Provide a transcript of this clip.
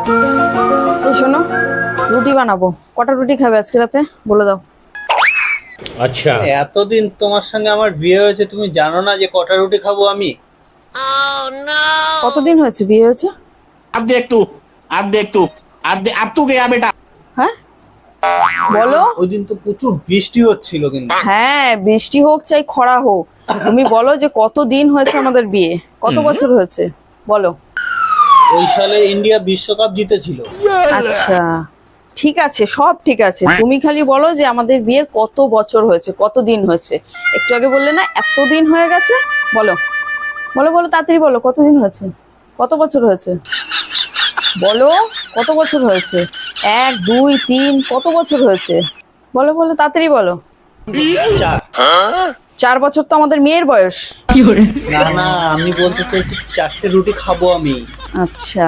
এই শোনো, রুটি বানাবো। কটা রুটি খাবে আজকে রাতে বলে দাও। আচ্ছা, এতদিন তোমার সঙ্গে আমার বিয়ে হয়েছে, তুমি জানো না যে কটা রুটি খাবো আমি? কতদিন হয়েছে বিয়ে হয়েছে? अब देख तू अब देख तू अब तू गया बेटा। হ্যাঁ বলো। ওই দিন তো প্রচুর বৃষ্টি হচ্ছিল কিন্তু। হ্যাঁ, বৃষ্টি হোক চাই খরা হোক, তুমি বলো যে কতদিন হয়েছে আমাদের বিয়ে, কত বছর হয়েছে বলো। ওই সালে ইন্ডিয়া বিশ্বকাপ জিতেছিল। আচ্ছা ঠিক আছে, সব ঠিক আছে, তুমি খালি বলো যে আমাদের বিয়ের কত বছর হয়েছে, কত দিন হয়েছে। একটু আগে বললে না এতদিন হয়ে গেছে, বলো বলো বলো, তাড়াতাড়ি বলো, কতদিন হয়েছে, কত বছর হয়েছে বলো, কত বছর হয়েছে, 1 2 3 কত বছর হয়েছে বলো বলো, তাড়াতাড়ি বলো। 4। 4 বছর তো আমাদের মেয়ের বয়স। না না, আমি বলতে চাইছি 4টে রুটি খাবো আমি। আচ্ছা